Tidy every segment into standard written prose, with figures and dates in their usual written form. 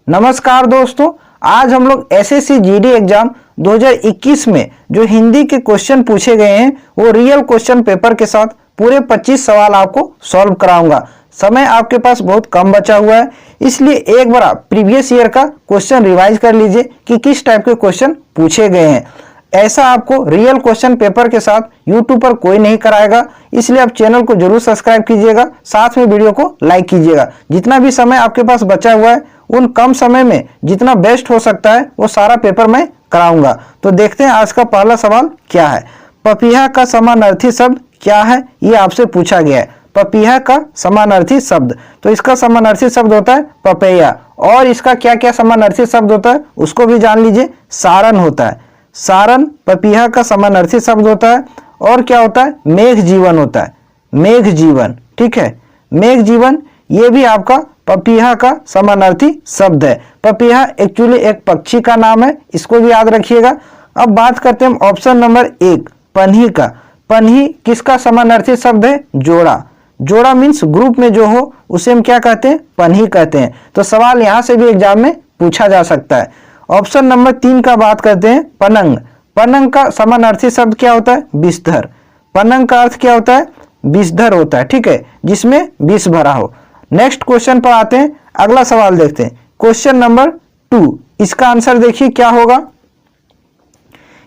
नमस्कार दोस्तों, आज हम लोग एसएससी जीडी एग्जाम 2021 में जो हिंदी के क्वेश्चन पूछे गए हैं वो रियल क्वेश्चन पेपर के साथ पूरे 25 सवाल आपको सॉल्व कराऊंगा। समय आपके पास बहुत कम बचा हुआ है, इसलिए एक बार आप प्रीवियस ईयर का क्वेश्चन रिवाइज कर लीजिए कि किस टाइप के क्वेश्चन पूछे गए हैं। ऐसा आपको रियल क्वेश्चन पेपर के साथ यूट्यूब पर कोई नहीं कराएगा, इसलिए आप चैनल को जरूर सब्सक्राइब कीजिएगा, साथ में वीडियो को लाइक कीजिएगा। जितना भी समय आपके पास बचा हुआ है उन कम समय में जितना बेस्ट हो सकता है वो सारा पेपर मैं कराऊंगा। तो देखते हैं आज का पहला सवाल क्या है। पपीहा का समानार्थी शब्द क्या है, ये आपसे पूछा गया है। पपीहा का समानार्थी शब्द, तो इसका समानार्थी शब्द होता है पपैया, और इसका क्या क्या समानार्थी शब्द होता है उसको भी जान लीजिए। सारन होता है, सारन पपीहा का समानार्थी शब्द होता है। और क्या होता है, मेघ जीवन होता है, मेघ जीवन। ठीक है, मेघ जीवन ये भी आपका पपीहा का समानार्थी शब्द है। पपीहा एक्चुअली एक पक्षी का नाम है, इसको भी याद रखिएगा। अब बात करते हैं ऑप्शन नंबर 1 पन्ही का। पन्ही किसका समानार्थी शब्द है, जोड़ा। जोड़ा मीन्स ग्रुप में जो हो उसे हम क्या कहते हैं, पन्ही कहते हैं। तो सवाल यहां से भी एग्जाम में पूछा जा सकता है। ऑप्शन नंबर 3 का बात करते हैं पनंग। पनंग का समानार्थी शब्द क्या होता है, विषधर। पनंग का अर्थ क्या होता है, विषधर होता है। ठीक है, जिसमें विष भरा हो। नेक्स्ट क्वेश्चन पर आते हैं, अगला सवाल देखते हैं। क्वेश्चन नंबर 2, इसका आंसर देखिए क्या होगा।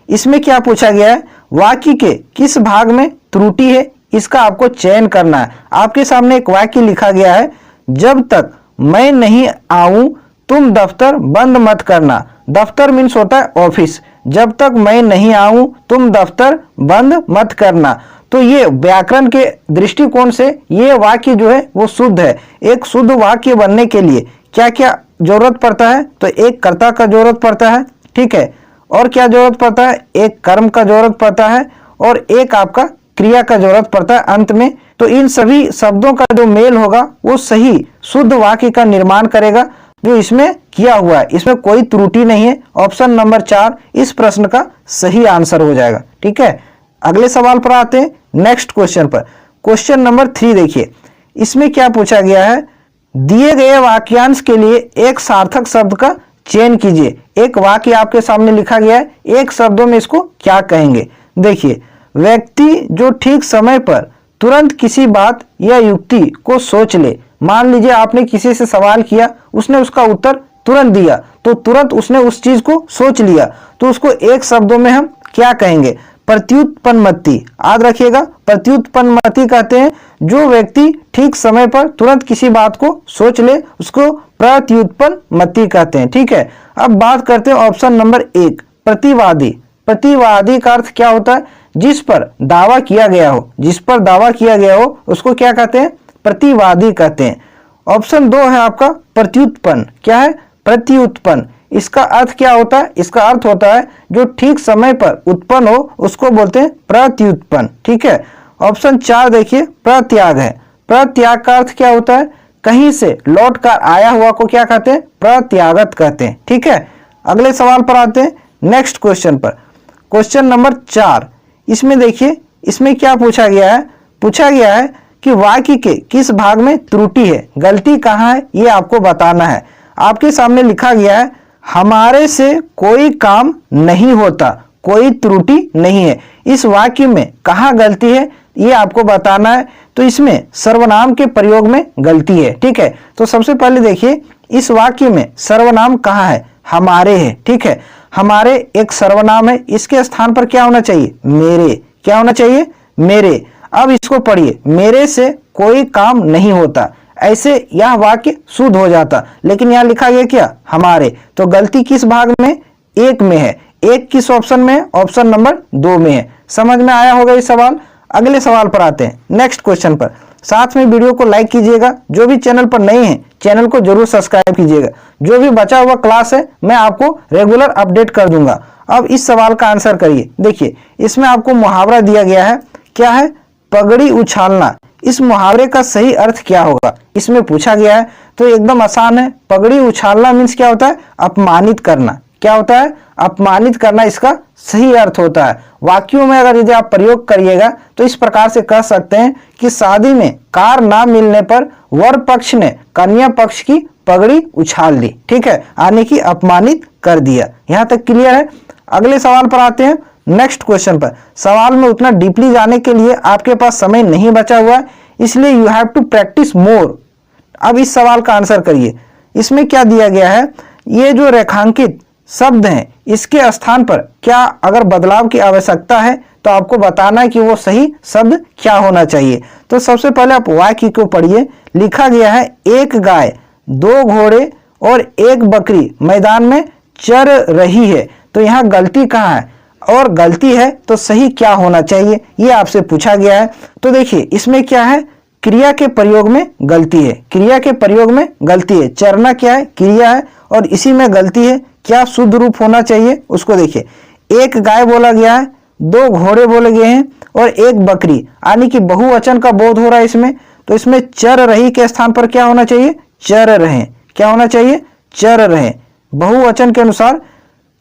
इसमें क्या पूछा गया है, वाक्य के किस भाग में त्रुटि है, इसका आपको चयन करना है। आपके सामने एक वाक्य लिखा गया है, जब तक मैं नहीं आऊं तुम दफ्तर बंद मत करना। दफ्तर मीन्स होता है ऑफिस। जब तक मैं नहीं आऊं तुम दफ्तर बंद मत करना। तो ये व्याकरण के दृष्टिकोण से ये वाक्य जो है वो शुद्ध है। एक शुद्ध वाक्य बनने के लिए क्या क्या जरूरत पड़ता है, तो एक कर्ता का जरूरत पड़ता है। ठीक है, और क्या जरूरत पड़ता है, एक कर्म का जरूरत पड़ता है, और एक आपका क्रिया का जरूरत पड़ता है अंत में। तो इन सभी शब्दों का जो मेल होगा वो सही शुद्ध वाक्य का निर्माण करेगा, जो इसमें किया हुआ है। इसमें कोई त्रुटि नहीं है। ऑप्शन नंबर 4 इस प्रश्न का सही आंसर हो जाएगा। ठीक है, अगले सवाल पर आते हैं, नेक्स्ट क्वेश्चन पर। क्वेश्चन नंबर 3 देखिए, इसमें क्या पूछा गया है, दिए गए वाक्यांश के लिए एक सार्थक शब्द का चयन कीजिए। एक वाक्य आपके सामने लिखा गया है, एक शब्दों में इसको क्या कहेंगे। देखिए, व्यक्ति जो ठीक समय पर तुरंत किसी बात या युक्ति को सोच ले। मान लीजिए आपने किसी से सवाल किया, उसने उसका उत्तर तुरंत दिया, तो तुरंत उसने उस चीज को सोच लिया, तो उसको एक शब्दों में हम क्या कहेंगे, प्रत्युत्पन्नमति। याद रखिएगा, प्रत्युत्पन्नमति कहते हैं जो व्यक्ति ठीक समय पर तुरंत किसी बात को सोच ले, उसको प्रत्युत्पन्नमति कहते हैं। ठीक है, अब बात करते हैं ऑप्शन नंबर 1 प्रतिवादी। प्रतिवादी का अर्थ क्या होता है, जिस पर दावा किया गया हो। जिस पर दावा किया गया हो उसको क्या कहते हैं, प्रतिवादी कहते हैं। ऑप्शन 2 है आपका प्रत्युत्पन्न। क्या है, प्रत्युत्पन्न। इसका अर्थ क्या होता है, इसका अर्थ होता है जो ठीक समय पर उत्पन्न हो उसको बोलते हैं प्रत्युत्पन्न। ठीक है, ऑप्शन 4 देखिए प्रत्याग है। प्रत्याग का अर्थ क्या होता है, कहीं से लौट कर आया हुआ को क्या कहते हैं, प्रत्यागत कहते हैं। ठीक है, अगले सवाल पर आते हैं, नेक्स्ट क्वेश्चन पर। क्वेश्चन नंबर 4, इसमें देखिए, इसमें क्या पूछा गया है, पूछा गया है कि वाक्य के किस भाग में त्रुटि है, गलती कहाँ है, ये आपको बताना है। आपके सामने लिखा गया है, हमारे से कोई काम नहीं होता, कोई त्रुटि नहीं है। इस वाक्य में कहाँ गलती है ये आपको बताना है। तो इसमें सर्वनाम के प्रयोग में गलती है। ठीक है, तो सबसे पहले देखिए इस वाक्य में सर्वनाम कहाँ है, हमारे है। ठीक है, हमारे एक सर्वनाम है, इसके स्थान पर क्या होना चाहिए, मेरे। क्या होना चाहिए, मेरे। अब इसको पढ़िए, मेरे से कोई काम नहीं होता, ऐसे यह वाक्य शुद्ध हो जाता, लेकिन यहाँ लिखा गया क्या, हमारे। तो गलती किस भाग में, 1 में है। 1 किस ऑप्शन में है, ऑप्शन नंबर 2 में है। समझ में आया होगा ये सवाल। अगले सवाल पर आते हैं, नेक्स्ट क्वेश्चन पर। साथ में वीडियो को लाइक कीजिएगा, जो भी चैनल पर नए हैं चैनल को जरूर सब्सक्राइब कीजिएगा। जो भी बचा हुआ क्लास है मैं आपको रेगुलर अपडेट कर दूंगा। अब इस सवाल का आंसर करिए। देखिए, इसमें आपको मुहावरा दिया गया है, क्या है, पगड़ी उछालना। इस मुहावरे का सही अर्थ क्या होगा, इसमें पूछा गया है। तो एकदम आसान है, पगड़ी उछालना मीन्स क्या होता है, अपमानित करना। क्या होता है, अपमानित करना इसका सही अर्थ होता है। वाक्यों में अगर यदि आप प्रयोग करिएगा तो इस प्रकार से कह सकते हैं कि शादी में कार ना मिलने पर वर पक्ष ने कन्या पक्ष की पगड़ी उछाल दी, ठीक है, यानी कि अपमानित कर दिया। यहां तक क्लियर है। अगले सवाल पर आते हैं, नेक्स्ट क्वेश्चन पर। सवाल में उतना डीपली जाने के लिए आपके पास समय नहीं बचा हुआ है, इसलिए you have to practise more. अब इस सवाल का आंसर करिए। इसमें क्या दिया गया है, ये जो रेखांकित शब्द हैं इसके स्थान पर क्या अगर बदलाव की आवश्यकता है तो आपको बताना है कि वो सही शब्द क्या होना चाहिए। तो सबसे पहले आप वाक्य को पढ़िए। लिखा गया है, एक गाय, दो घोड़े और एक बकरी मैदान में चर रही है। तो यहाँ गलती कहाँ है और गलती है तो सही क्या होना चाहिए, ये आपसे पूछा गया है। तो देखिए इसमें क्या है, क्रिया के प्रयोग में गलती है, क्रिया के प्रयोग में गलती है। चरना क्या है, क्रिया है, और इसी में गलती है। क्या शुद्ध रूप होना चाहिए उसको देखिए। एक गाय बोला गया है, दो घोड़े बोले गए हैं और एक बकरी, यानी कि बहुवचन का बोध हो रहा है इसमें। तो इसमें चर रही के स्थान पर क्या होना चाहिए, चर रहे। क्या होना चाहिए, चर रहे। बहुवचन के अनुसार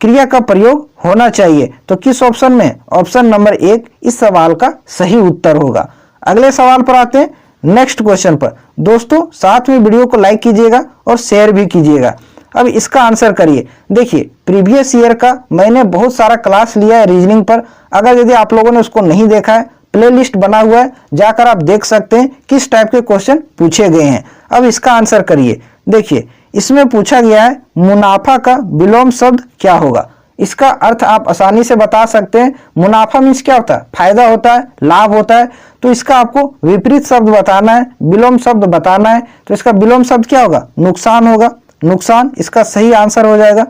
क्रिया का प्रयोग होना चाहिए। तो किस ऑप्शन में, ऑप्शन नंबर 1 इस सवाल का सही उत्तर होगा। अगले सवाल पर आते हैं, नेक्स्ट क्वेश्चन पर। दोस्तों साथ में वीडियो को लाइक कीजिएगा और शेयर भी कीजिएगा। अब इसका आंसर करिए। देखिए प्रीवियस ईयर का मैंने बहुत सारा क्लास लिया है रीजनिंग पर। अगर यदि आप लोगों ने उसको नहीं देखा है, प्लेलिस्ट बना हुआ है, जाकर आप देख सकते हैं किस टाइप के क्वेश्चन पूछे गए हैं। अब इसका आंसर करिए। देखिए इसमें पूछा गया है, मुनाफा का विलोम शब्द क्या होगा। इसका अर्थ आप आसानी से बता सकते हैं। मुनाफा मीन्स क्या होता है, फायदा होता है, लाभ होता है। तो इसका आपको विपरीत शब्द बताना है, विलोम शब्द बताना है। तो इसका विलोम शब्द क्या होगा, नुकसान होगा। नुकसान इसका सही आंसर हो जाएगा।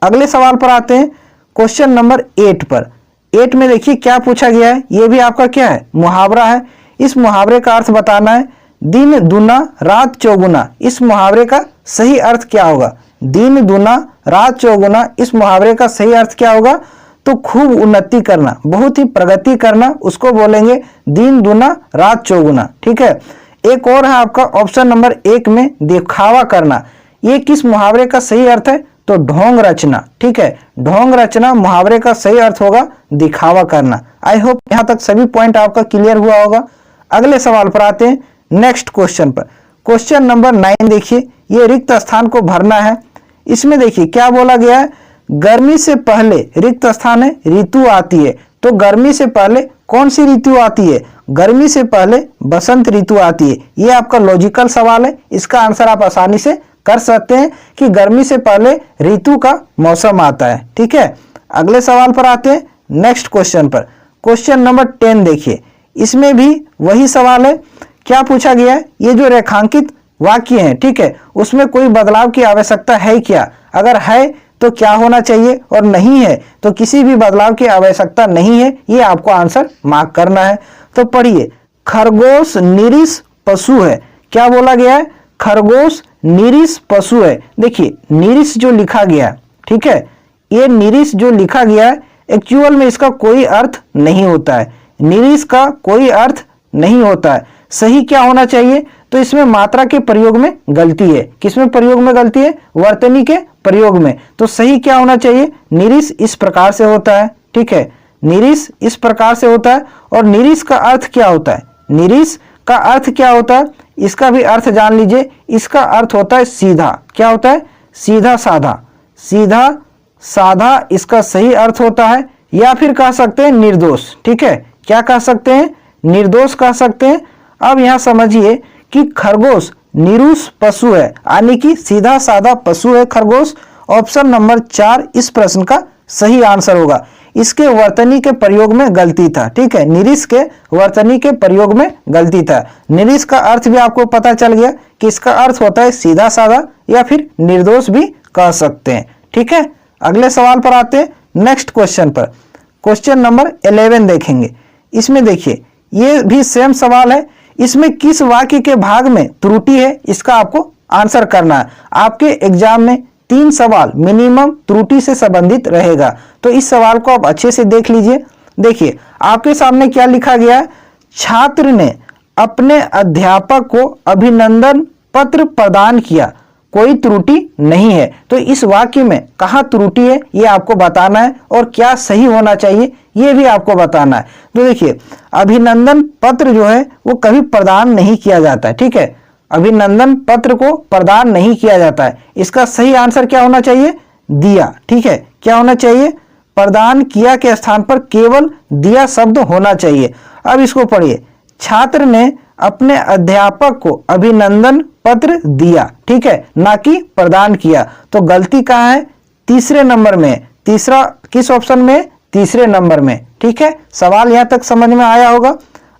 अगले सवाल पर आते हैं, क्वेश्चन नंबर 8 पर। 8 में देखिए क्या पूछा गया है, ये भी आपका क्या है, मुहावरा है। इस मुहावरे का अर्थ बताना है। दिन दूना रात चौगुना, इस मुहावरे का सही अर्थ क्या होगा। दिन दूना रात चौगुना, इस मुहावरे का सही अर्थ क्या होगा। तो खूब उन्नति करना, बहुत ही प्रगति करना, उसको बोलेंगे दिन दूना रात चौगुना, ठीक है। एक और है आपका ऑप्शन नंबर 1 में, दिखावा करना। ये किस मुहावरे का सही अर्थ है, तो ढोंग रचना, ठीक है। ढोंग रचना मुहावरे का सही अर्थ होगा दिखावा करना। आई होप यहां तक सभी पॉइंट आपका क्लियर हुआ होगा। अगले सवाल पर आते हैं, नेक्स्ट क्वेश्चन पर। क्वेश्चन नंबर 9 देखिए, ये रिक्त स्थान को भरना है। इसमें देखिए क्या बोला गया है, गर्मी से पहले रिक्त स्थान है, ऋतु आती है। तो गर्मी से पहले कौन सी ऋतु आती है, गर्मी से पहले बसंत ऋतु आती है। ये आपका लॉजिकल सवाल है। इसका आंसर आप आसानी से कर सकते हैं कि गर्मी से पहले ऋतु का मौसम आता है, ठीक है। अगले सवाल पर आते हैं, नेक्स्ट क्वेश्चन पर। क्वेश्चन नंबर 10 देखिए, इसमें भी वही सवाल है। क्या पूछा गया है, ये जो रेखांकित वाक्य हैं, ठीक है, उसमें कोई बदलाव की आवश्यकता है क्या। अगर है तो क्या होना चाहिए, और नहीं है तो किसी भी बदलाव की आवश्यकता नहीं है। ये आपको आंसर मार्क करना है। तो पढ़िए, खरगोश निरीश पशु है। क्या बोला गया है, खरगोश निरीश पशु है। देखिए निरीश जो लिखा गया, ठीक है, ये निरीश जो लिखा गया है एक्चुअल में इसका कोई अर्थ नहीं होता है। निरीश का कोई अर्थ नहीं होता है। सही क्या होना चाहिए, तो इसमें मात्रा के प्रयोग में गलती है। किसमें प्रयोग में गलती है, वर्तनी के प्रयोग में। तो सही क्या होना चाहिए, निरीश इस प्रकार से होता है, ठीक है, निरीश इस प्रकार से होता है। और निरीश का अर्थ क्या होता है, निरीश का अर्थ क्या होता है, इसका भी अर्थ जान लीजिए। इसका अर्थ होता है सीधा। क्या होता है, सीधा साधा। सीधा साधा इसका सही अर्थ होता है, या फिर कह सकते हैं निर्दोष, ठीक है। क्या कह सकते हैं, निर्दोष कह सकते हैं। अब यहां समझिए कि खरगोश निरुष पशु है, यानी कि सीधा साधा पशु है खरगोश। ऑप्शन नंबर 4 इस प्रश्न का सही आंसर होगा। इसके वर्तनी के प्रयोग में गलती था, ठीक है, निरीश के वर्तनी के प्रयोग में गलती था। निरीश का अर्थ भी आपको पता चल गया कि इसका अर्थ होता है सीधा साधा, या फिर निर्दोष भी कह सकते हैं, ठीक है। अगले सवाल पर आते हैं, नेक्स्ट क्वेश्चन पर। क्वेश्चन नंबर 11 देखेंगे। इसमें देखिए ये भी सेम सवाल है। इसमें किस वाक्य के भाग में त्रुटि है, इसका आपको आंसर करना है। आपके एग्जाम में 3 सवाल मिनिमम त्रुटि से संबंधित रहेगा। तो इस सवाल को आप अच्छे से देख लीजिए। देखिए आपके सामने क्या लिखा गया है, छात्र ने अपने अध्यापक को अभिनंदन पत्र प्रदान किया, कोई त्रुटि नहीं है। तो इस वाक्य में कहाँ त्रुटि है ये आपको बताना है, और क्या सही होना चाहिए ये भी आपको बताना है। तो देखिए अभिनंदन पत्र जो है वो कभी प्रदान नहीं किया जाता है, ठीक है। अभिनंदन पत्र को प्रदान नहीं किया जाता है। इसका सही आंसर क्या होना चाहिए? दिया। ठीक है, क्या होना चाहिए? प्रदान किया के स्थान पर केवल दिया शब्द होना चाहिए। अब इसको पढ़िए, छात्र ने अपने अध्यापक को अभिनंदन पत्र दिया, ठीक है, ना कि प्रदान किया। तो गलती कहाँ है? तीसरे नंबर में। तीसरा किस ऑप्शन में? तीसरे नंबर में। ठीक है, सवाल यहां तक समझ में आया होगा।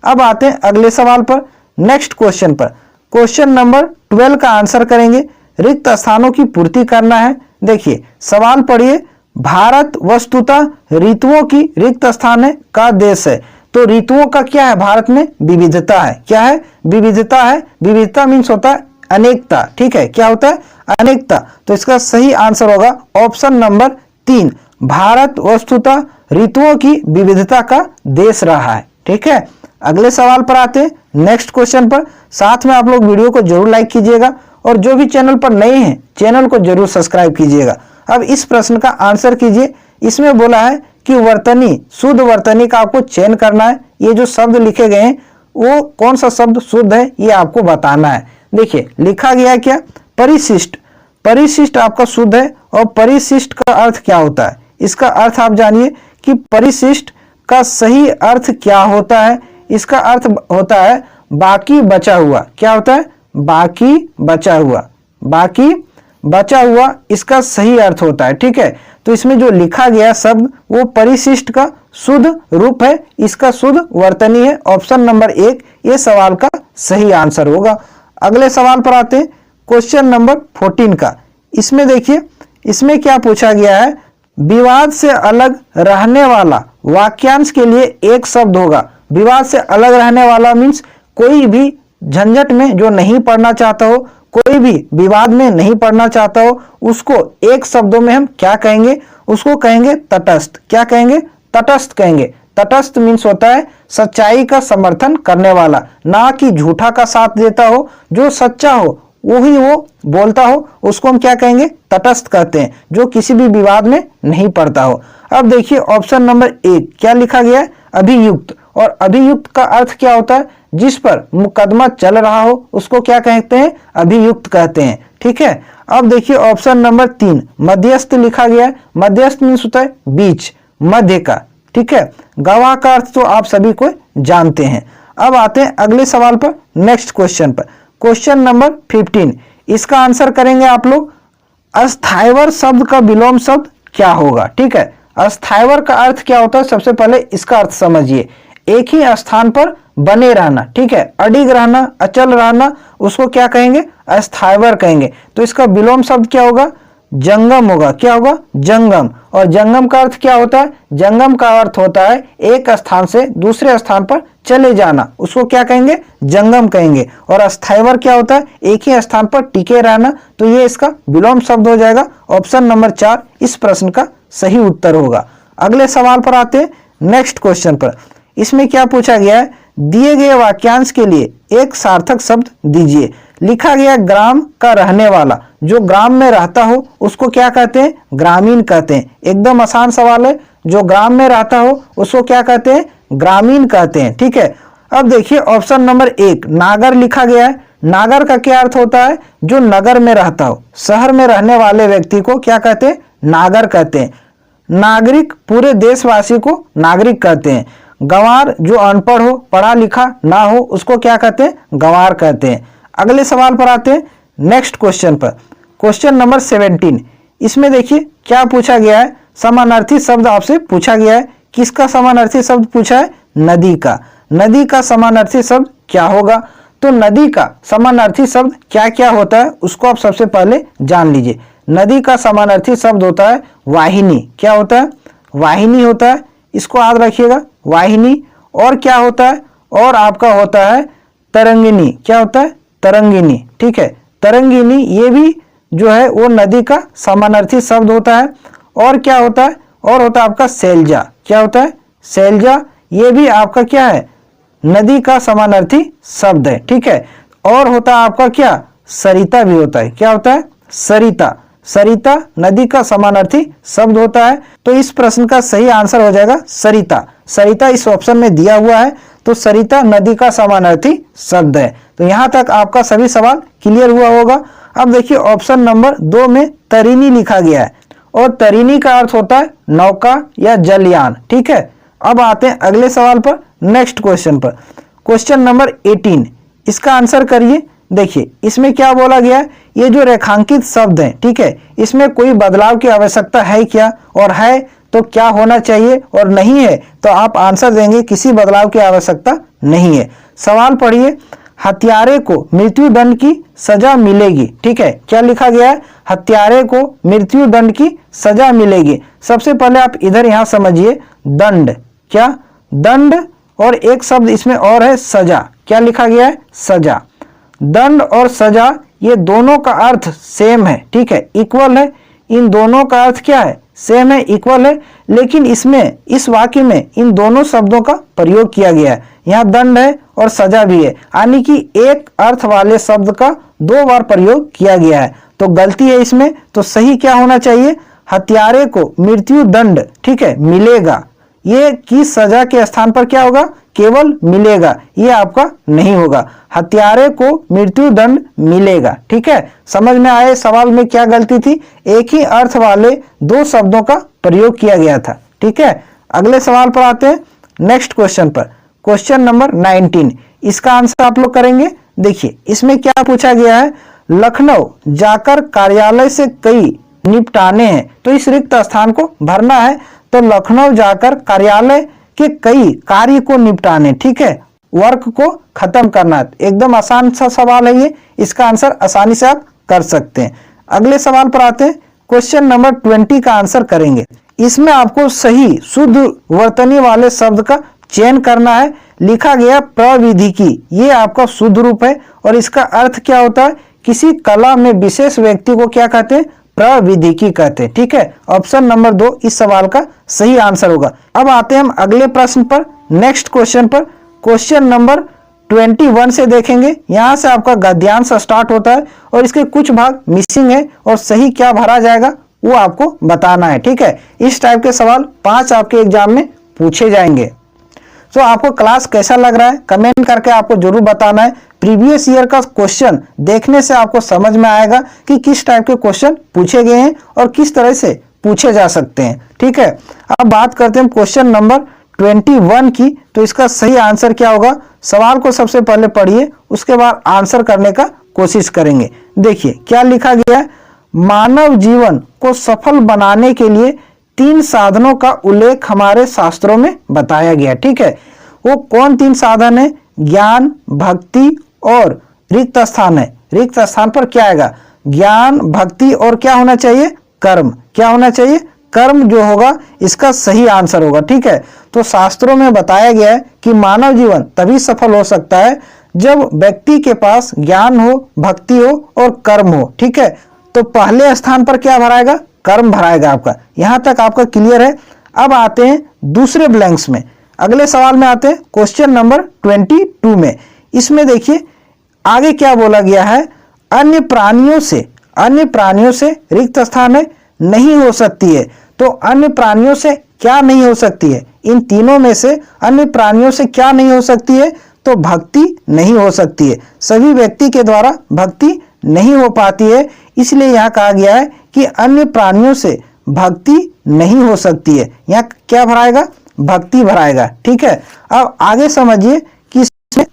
अब आते हैं अगले सवाल पर, नेक्स्ट क्वेश्चन पर। क्वेश्चन नंबर 12 का आंसर करेंगे। रिक्त स्थानों की पूर्ति करना है। देखिए सवाल पढ़िए, भारत वस्तुतः ऋतुओं की रिक्त स्थान का देश है। तो ऋतुओं का क्या है? भारत में विविधता है। क्या है? विविधता है। विविधता मीन्स होता है अनेकता। ठीक है, क्या होता है? अनेकता। तो इसका सही आंसर होगा ऑप्शन नंबर 3, भारत वस्तुतः ऋतुओं की विविधता का देश रहा है। ठीक है, अगले सवाल पर आते हैं, नेक्स्ट क्वेश्चन पर। साथ में आप लोग वीडियो को जरूर लाइक कीजिएगा और जो भी चैनल पर नए हैं चैनल को जरूर सब्सक्राइब कीजिएगा। अब इस प्रश्न का आंसर कीजिए। इसमें बोला है कि वर्तनी, शुद्ध वर्तनी का आपको चयन करना है। ये जो शब्द लिखे गए हैं वो कौन सा शब्द शुद्ध है ये आपको बताना है। देखिए लिखा गया है क्या? परिशिष्ट। परिशिष्ट आपका शुद्ध है। और परिशिष्ट का अर्थ क्या होता है? इसका अर्थ आप जानिए कि परिशिष्ट का सही अर्थ क्या होता है। इसका अर्थ होता है बाकी बचा हुआ। क्या होता है? बाकी बचा हुआ। बाकी बचा हुआ इसका सही अर्थ होता है। ठीक है, तो इसमें जो लिखा गया शब्द वो परिशिष्ट का शुद्ध रूप है। इसका शुद्ध वर्तनी है। ऑप्शन नंबर 1 ये सवाल का सही आंसर होगा। अगले सवाल पर आते हैं, क्वेश्चन नंबर 14 का। इसमें देखिए, इसमें क्या पूछा गया है? विवाद से अलग रहने वाला वाक्यांश के लिए एक शब्द होगा। विवाद से अलग रहने वाला मीन्स कोई भी झंझट में जो नहीं पढ़ना चाहता हो, कोई भी विवाद में नहीं पढ़ना चाहता हो, उसको एक शब्दों में हम क्या कहेंगे? उसको कहेंगे तटस्थ। क्या कहेंगे? तटस्थ कहेंगे। तटस्थ मीन्स होता है सच्चाई का समर्थन करने वाला, ना कि झूठा का साथ देता हो। जो सच्चा हो वही वो बोलता हो, उसको हम क्या कहेंगे? तटस्थ कहते हैं, जो किसी भी विवाद में नहीं पड़ता हो। अब देखिए ऑप्शन नंबर 1 क्या लिखा गया है? अभियुक्त। और अभियुक्त का अर्थ क्या होता है? जिस पर मुकदमा चल रहा हो उसको क्या कहते हैं? अभियुक्त कहते हैं। ठीक है, अब देखिए ऑप्शन नंबर 3 मध्यस्थ लिखा गया है। मध्यस्थ मीन्स होता है बीच, मध्य का। ठीक है, गवाह का अर्थ तो आप सभी को जानते हैं। अब आते हैं अगले सवाल पर, नेक्स्ट क्वेश्चन पर। क्वेश्चन नंबर 15, इसका आंसर करेंगे आप लोग। अस्थायवर शब्द का विलोम शब्द क्या होगा? ठीक है, अस्थायवर का अर्थ क्या होता है? सबसे पहले इसका अर्थ समझिए। एक ही स्थान पर बने रहना। ठीक है, अडिग रहना, अचल रहना, उसको क्या कहेंगे? अस्थायवर कहेंगे। तो इसका विलोम शब्द क्या होगा? जंगम होगा। क्या होगा? जंगम। और जंगम का अर्थ क्या होता है? जंगम का अर्थ होता है एक स्थान से दूसरे स्थान पर चले जाना, उसको क्या कहेंगे? जंगम कहेंगे। और अस्थायवर क्या होता है? एक ही स्थान पर टिके रहना। तो ये इसका विलोम शब्द हो जाएगा। ऑप्शन नंबर 4 इस प्रश्न का सही उत्तर होगा। अगले सवाल पर आते हैं, नेक्स्ट क्वेश्चन पर। इसमें क्या पूछा गया है? दिए गए वाक्यांश के लिए एक सार्थक शब्द दीजिए। लिखा गया ग्राम का रहने वाला, जो ग्राम में रहता हो उसको क्या कहते हैं? ग्रामीण कहते हैं। एकदम आसान सवाल है। जो ग्राम में रहता हो उसको क्या कहते हैं? ग्रामीण कहते हैं। ठीक है, अब देखिए ऑप्शन नंबर 1 नागर लिखा गया है। नागर का क्या अर्थ होता है? जो नगर में रहता हो, शहर में रहने वाले व्यक्ति को क्या कहते हैं? नागर कहते हैं। नागरिक पूरे देशवासी को नागरिक कहते हैं। गंवार जो अनपढ़ हो, पढ़ा लिखा ना हो, उसको क्या कहते हैं? गंवार कहते हैं। अगले सवाल पर आते हैं, नेक्स्ट क्वेश्चन पर। क्वेश्चन नंबर 17, इसमें देखिए क्या पूछा गया है? समानार्थी शब्द आपसे पूछा गया है। किसका समानार्थी शब्द पूछा है? नदी का। नदी का समानार्थी शब्द क्या होगा? तो नदी का समानार्थी शब्द क्या क्या होता है उसको आप सबसे पहले जान लीजिए। नदी का समानार्थी शब्द होता है वाहिनी। क्या होता है? वाहिनी होता है। इसको याद रखिएगा, वाहिनी। और क्या होता है? और आपका होता है तरंगिनी। क्या होता है? तरंगिनी। ठीक है, तरंगिनी ये भी जो है वो नदी का समानार्थी शब्द होता है। और क्या होता है? और होता है आपका सैलजा। क्या होता है? सैलजा ये भी आपका क्या है? नदी का समानार्थी शब्द है। ठीक है, और होता है आपका क्या? सरिता भी होता है। क्या होता है? सरिता। सरिता नदी का समानार्थी शब्द होता है। तो इस प्रश्न का सही आंसर हो जाएगा सरिता। सरिता इस ऑप्शन में दिया हुआ है। तो सरिता नदी का समानार्थी शब्द है। तो यहाँ तक आपका सभी सवाल क्लियर हुआ होगा। अब देखिए ऑप्शन नंबर 2 में तरिणी लिखा गया है और तरिणी का अर्थ होता है नौका या जलयान। ठीक है, अब आते हैं अगले सवाल पर, नेक्स्ट क्वेश्चन पर। क्वेश्चन नंबर 18, इसका आंसर करिए। देखिए इसमें क्या बोला गया है, ये जो रेखांकित शब्द हैं, ठीक है, इसमें कोई बदलाव की आवश्यकता है क्या, और है तो क्या होना चाहिए, और नहीं है तो आप आंसर देंगे किसी बदलाव की आवश्यकता नहीं है। सवाल पढ़िए, हत्यारे को मृत्यु दंड की सजा मिलेगी। ठीक है, क्या लिखा गया है, हत्यारे को मृत्यु दंड की सजा मिलेगी। सबसे पहले आप इधर यहां समझिए, दंड, क्या दंड, और एक शब्द इसमें और है सजा। क्या लिखा गया है, सजा। दंड और सजा ये दोनों का अर्थ सेम है। ठीक है, इक्वल है, इन दोनों का अर्थ क्या है, सेम है, इक्वल है। लेकिन इसमें, इस वाक्य में इन दोनों शब्दों का प्रयोग किया गया है। यहाँ दंड है और सजा भी है, यानी कि एक अर्थ वाले शब्द का 2 बार प्रयोग किया गया है। तो गलती है इसमें, तो सही क्या होना चाहिए, हत्यारे को मृत्यु दंड, ठीक है, मिलेगा। ये की सजा के स्थान पर क्या होगा, केवल मिलेगा, ये आपका नहीं होगा। हत्यारे को मृत्यु दंड मिलेगा। ठीक है, समझ में आए सवाल में क्या गलती थी, एक ही अर्थ वाले 2 शब्दों का प्रयोग किया गया था। ठीक है, अगले सवाल पर आते हैं, नेक्स्ट क्वेश्चन पर। क्वेश्चन नंबर 19, इसका आंसर आप लोग करेंगे। देखिए इसमें क्या पूछा गया है, लखनऊ जाकर कार्यालय से कई निपटाने हैं, तो इस रिक्त स्थान को भरना है। तो लखनऊ जाकर कार्यालय के कई कार्य को निपटाने, ठीक है, वर्क को खत्म करना। एकदम आसान सा सवाल है ये, इसका आंसर आसानी से आप कर सकते हैं। अगले सवाल पर आते हैं, क्वेश्चन नंबर 20 का आंसर करेंगे। इसमें आपको सही शुद्ध वर्तनी वाले शब्द का चयन करना है। लिखा गया प्रविधिकी, ये आपका शुद्ध रूप है, और इसका अर्थ क्या होता है, किसी कला में विशेष व्यक्ति को क्या कहते हैं, प्रविधिकी कहते हैं। ठीक है, ऑप्शन नंबर 2 इस सवाल का सही आंसर होगा। अब आते हैं हम अगले प्रश्न पर, नेक्स्ट क्वेश्चन पर। क्वेश्चन नंबर 21 से देखेंगे, यहां से आपका गद्यांश स्टार्ट होता है और इसके कुछ भाग मिसिंग है, और सही क्या भरा जाएगा वो आपको बताना है। ठीक है, इस टाइप के सवाल 5 आपके एग्जाम में पूछे जाएंगे। तो आपको क्लास कैसा लग रहा है कमेंट करके आपको जरूर बताना है। प्रीवियस ईयर का क्वेश्चन देखने से आपको समझ में आएगा कि किस टाइप के क्वेश्चन पूछे गए हैं और किस तरह से पूछे जा सकते हैं। ठीक है, अब बात करते हैं क्वेश्चन नंबर 21 की। तो इसका सही आंसर क्या होगा, सवाल को सबसे पहले पढ़िए, उसके बाद आंसर करने का कोशिश करेंगे। देखिए क्या लिखा गया है, मानव जीवन को सफल बनाने के लिए 3 साधनों का उल्लेख हमारे शास्त्रों में बताया गया। ठीक है, वो कौन 3 साधन है, ज्ञान, भक्ति और रिक्त स्थान है। रिक्त स्थान पर क्या आएगा, ज्ञान, भक्ति और क्या होना चाहिए, कर्म। क्या होना चाहिए, कर्म जो होगा इसका सही आंसर होगा। ठीक है, तो शास्त्रों में बताया गया है कि मानव जीवन तभी सफल हो सकता है जब व्यक्ति के पास ज्ञान हो, भक्ति हो और कर्म हो। ठीक है, तो पहले स्थान पर क्या भराएगा, कर्म भराएगा आपका। यहां तक आपका क्लियर है। अब आते हैं दूसरे ब्लैंक्स में, अगले सवाल में आते हैं, क्वेश्चन नंबर 22 में। इसमें देखिए आगे क्या बोला गया है, अन्य प्राणियों से रिक्त स्थान है नहीं हो सकती है। तो अन्य प्राणियों से क्या नहीं हो सकती है, इन तीनों में से अन्य प्राणियों से क्या नहीं हो सकती है, तो भक्ति नहीं हो सकती है। सभी व्यक्ति के द्वारा भक्ति नहीं हो पाती है, इसलिए यहाँ कहा गया है कि अन्य प्राणियों से भक्ति नहीं हो सकती है। यहाँ क्या भराएगा, भक्ति भराएगा। ठीक है, अब आगे समझिए कि इसमें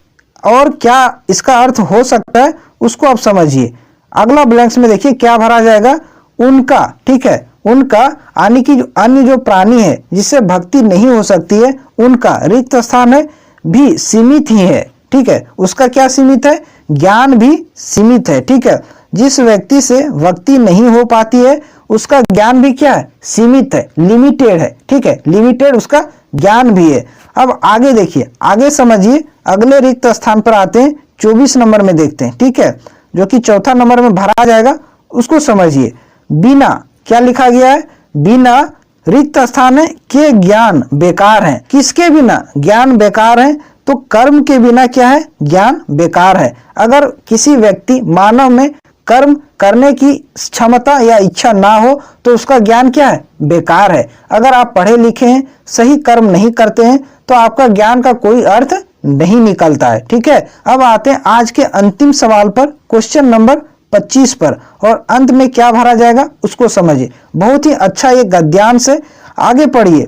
और क्या इसका अर्थ हो सकता है उसको आप समझिए। अगला ब्लैंक्स में देखिए क्या भरा जाएगा, उनका। ठीक है, उनका यानी कि अन्य जो प्राणी है जिससे भक्ति नहीं हो सकती है, उनका रिक्त स्थान है भी सीमित ही है। ठीक है, उसका क्या सीमित है, ज्ञान भी सीमित है। ठीक है, जिस व्यक्ति से भक्ति नहीं हो पाती है उसका ज्ञान भी क्या है, सीमित है, लिमिटेड है। ठीक है, लिमिटेड उसका ज्ञान भी है। अब आगे देखिए, आगे समझिए, अगले रिक्त स्थान पर आते हैं, 24 नंबर में देखते हैं। ठीक है, जो कि चौथा नंबर में भरा जाएगा, उसको समझिए। बिना, क्या लिखा गया है, बिना रिक्त स्थान है के ज्ञान बेकार है। किसके बिना, ज्ञान बेकार है, तो कर्म के बिना क्या है, ज्ञान बेकार है। अगर किसी व्यक्ति मानव में कर्म करने की क्षमता या इच्छा ना हो तो उसका ज्ञान क्या है, बेकार है। अगर आप पढ़े लिखे हैं, सही कर्म नहीं करते हैं, तो आपका ज्ञान का कोई अर्थ नहीं निकलता है। ठीक है, अब आते हैं आज के अंतिम सवाल पर, क्वेश्चन नंबर 25 पर, और अंत में क्या भरा जाएगा उसको समझिए। बहुत ही अच्छा ये गद्यांश है, आगे पढ़िए।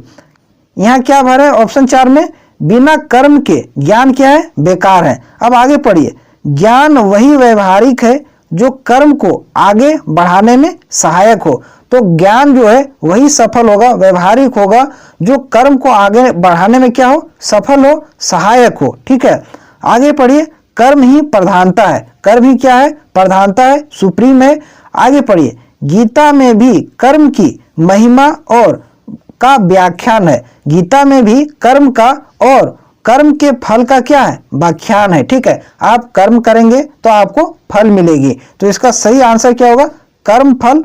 यहाँ क्या भरा है ऑप्शन 4 में, बिना कर्म के ज्ञान क्या है, बेकार है। अब आगे पढ़िए, ज्ञान वही व्यवहारिक है जो कर्म को आगे बढ़ाने में सहायक हो। तो ज्ञान जो है वही सफल होगा, व्यवहारिक होगा, जो कर्म को आगे बढ़ाने में क्या हो, सफल हो, सहायक हो। ठीक है, आगे पढ़िए, कर्म ही प्रधानता है, कर्म ही क्या है, प्रधानता है, सुप्रीम है। आगे पढ़िए, गीता में भी कर्म की महिमा और का व्याख्यान है, गीता में भी कर्म का और कर्म के फल का क्या है, व्याख्यान है। ठीक है, आप कर्म करेंगे तो आपको फल मिलेगी, तो इसका सही आंसर क्या होगा, कर्म फल,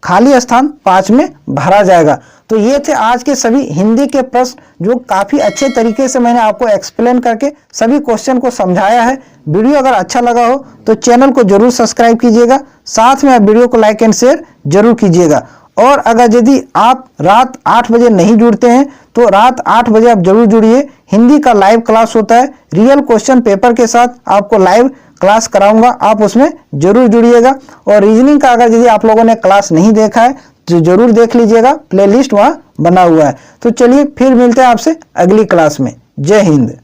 खाली स्थान 5 में भरा जाएगा। तो ये थे आज के सभी हिंदी के प्रश्न, जो काफी अच्छे तरीके से मैंने आपको एक्सप्लेन करके सभी क्वेश्चन को समझाया है। वीडियो अगर अच्छा लगा हो तो चैनल को जरूर सब्सक्राइब कीजिएगा, साथ में वीडियो को लाइक एंड शेयर जरूर कीजिएगा। और अगर यदि आप रात 8 बजे नहीं जुड़ते हैं तो रात 8 बजे आप जरूर जुड़िए, हिंदी का लाइव क्लास होता है, रियल क्वेश्चन पेपर के साथ आपको लाइव क्लास कराऊंगा, आप उसमें जरूर जुड़िएगा। और रीजनिंग का अगर यदि आप लोगों ने क्लास नहीं देखा है तो जरूर देख लीजिएगा, प्लेलिस्ट वहाँ बना हुआ है। तो चलिए फिर मिलते हैं आपसे अगली क्लास में। जय हिंद।